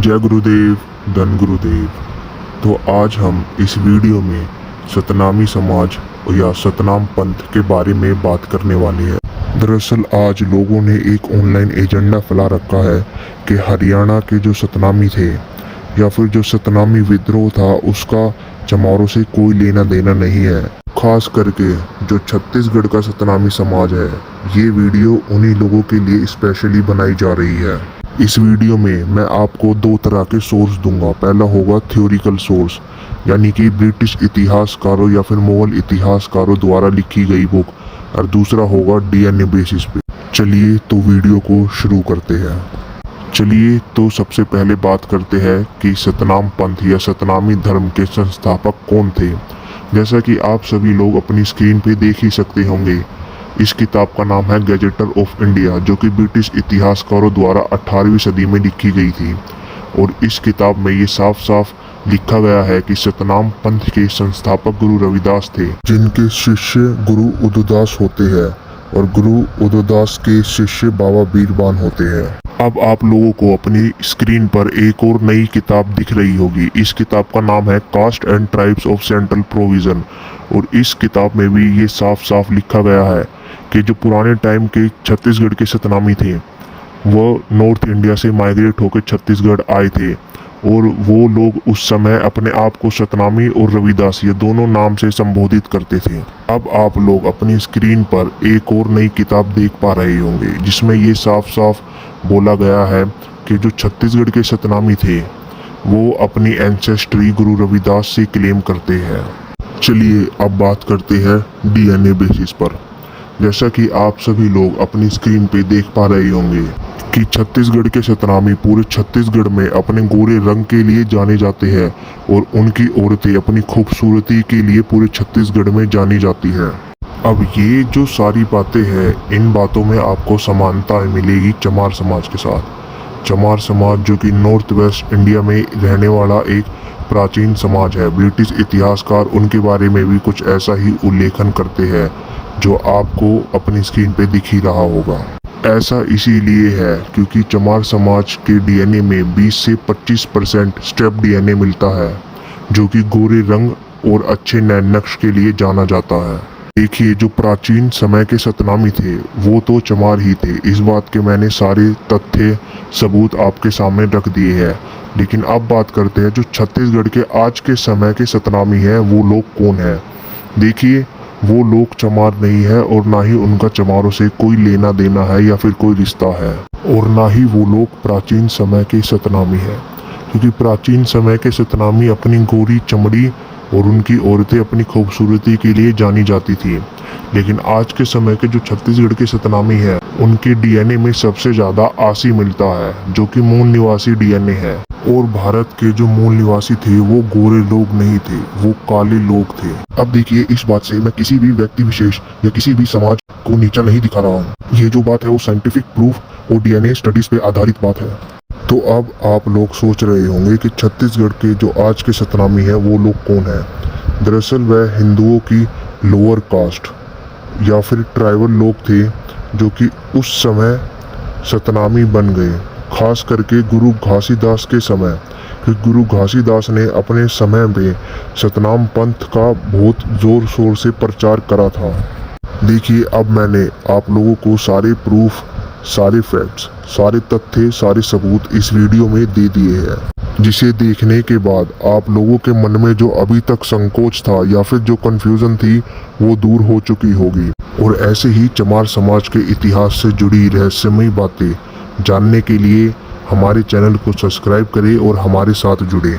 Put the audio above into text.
जय गुरुदेव, धन गुरुदेव। तो आज हम इस वीडियो में सतनामी समाज या सतनाम पंथ के बारे में बात करने वाले हैं। दरअसल आज लोगों ने एक ऑनलाइन एजेंडा फैला रखा है कि हरियाणा के जो सतनामी थे या फिर जो सतनामी विद्रोह था उसका चमारों से कोई लेना देना नहीं है। खास करके जो छत्तीसगढ़ का सतनामी समाज है, ये वीडियो उन्हीं लोगों के लिए स्पेशली बनाई जा रही है। इस वीडियो में मैं आपको दो तरह के सोर्स दूंगा। पहला होगा थ्योरिकल सोर्स, यानी कि ब्रिटिश इतिहासकारों या फिर मुगल इतिहासकारों द्वारा लिखी गई बुक, और दूसरा होगा डीएनए बेसिस पे। चलिए तो वीडियो को शुरू करते हैं। चलिए तो सबसे पहले बात करते हैं कि सतनाम पंथ या सतनामी धर्म के संस्थापक कौन थे। जैसा कि आप सभी लोग अपनी स्क्रीन पे देख ही सकते होंगे, इस किताब का नाम है गैजेटर ऑफ इंडिया, जो कि ब्रिटिश इतिहासकारों द्वारा 18वीं सदी में लिखी गई थी। और इस किताब में ये साफ साफ लिखा गया है कि सतनाम पंथ के संस्थापक गुरु रविदास थे, जिनके शिष्य गुरु उदयदास होते हैं और गुरु उदयदास के शिष्य बाबा बीरबान होते हैं। अब आप लोगों को अपनी स्क्रीन पर एक और नई किताब दिख रही होगी। इस किताब का नाम है caste and tribes of central provision. और इस किताब में भी ये साफ साफ लिखा गया है कि जो पुराने टाइम के छत्तीसगढ़ के सतनामी थे वो नॉर्थ इंडिया से माइग्रेट होकर छत्तीसगढ़ आए थे, और वो लोग उस समय अपने आप को सतनामी और रविदास ये दोनों नाम से संबोधित करते थे। अब आप लोग अपनी स्क्रीन पर एक और नई किताब देख पा रहे होंगे, जिसमें ये साफ साफ बोला गया है कि जो छत्तीसगढ़ के सतनामी थे वो अपनी एंसेस्ट्री गुरु रविदास से क्लेम करते हैं। चलिए अब बात करते हैं डीएनए बेसिस पर। जैसा कि आप सभी लोग अपनी स्क्रीन पे देख पा रहे होंगे कि छत्तीसगढ़ के सतनामी पूरे छत्तीसगढ़ में अपने गोरे रंग के लिए जाने जाते हैं, और उनकी औरतें अपनी खूबसूरती के लिए पूरे छत्तीसगढ़ में जानी जाती हैं। अब ये जो सारी बातें हैं, इन बातों में आपको समानता मिलेगी चमार समाज के साथ। चमार समाज जो कि नॉर्थ वेस्ट इंडिया में रहने वाला एक प्राचीन समाज है। ब्रिटिश इतिहासकार उनके बारे में भी कुछ ऐसा ही उल्लेखन करते हैं जो आपको अपनी स्क्रीन पे दिख ही रहा होगा। ऐसा इसीलिए है क्योंकि चमार समाज के डीएनए में 20 से 25% स्टेप डीएनए मिलता है, जो कि गोरे रंग और अच्छे नैन नक्श के लिए जाना जाता है। देखिए, जो प्राचीन समय के सतनामी थे वो तो चमार ही थे। इस बात के मैंने सारे तथ्य सबूत आपके सामने रख दिए हैं। लेकिन अब बात करते हैं जो छत्तीसगढ़ के आज के समय के सतनामी हैं, वो लोग कौन हैं। देखिए, वो लोग चमार नहीं है और ना ही उनका चमारों से कोई लेना देना है या फिर कोई रिश्ता है, और ना ही वो लोग प्राचीन समय के सतनामी हैं। क्योंकि प्राचीन समय के सतनामी अपनी गोरी चमड़ी और उनकी औरतें अपनी खूबसूरती के लिए जानी जाती थी। लेकिन आज के समय के जो छत्तीसगढ़ के सतनामी हैं, उनके डीएनए में सबसे ज्यादा आसी मिलता है, जो कि मूल निवासी डीएनए है। और भारत के जो मूल निवासी थे वो गोरे लोग नहीं थे, वो काले लोग थे। अब देखिए, इस बात से मैं किसी भी व्यक्ति विशेष या किसी भी समाज को नीचा नहीं दिखा रहा हूँ। ये जो बात है वो साइंटिफिक प्रूफ और डीएनए स्टडीज पे आधारित बात है। तो अब आप लोग सोच रहे होंगे कि छत्तीसगढ़ के जो आज के सतनामी है वो लोग कौन है। दरअसल वह हिंदुओं की लोअर कास्ट या फिर ट्राइबल लोग थे, जो कि उस समय सतनामी बन गए, खास करके गुरु घासीदास के समय। क्योंकि गुरु घासीदास ने अपने समय में सतनाम पंथ का बहुत जोर शोर से प्रचार करा था। देखिए, अब मैंने आप लोगों को सारे प्रूफ, सारे फैक्ट्स, सारे तथ्य, सारे सबूत इस वीडियो में दे दिए हैं, जिसे देखने के बाद आप लोगों के मन में जो अभी तक संकोच था या फिर जो कंफ्यूजन थी वो दूर हो चुकी होगी। और ऐसे ही चमार समाज के इतिहास से जुड़ी रहस्यमयी बातें जानने के लिए हमारे चैनल को सब्सक्राइब करें और हमारे साथ जुड़े।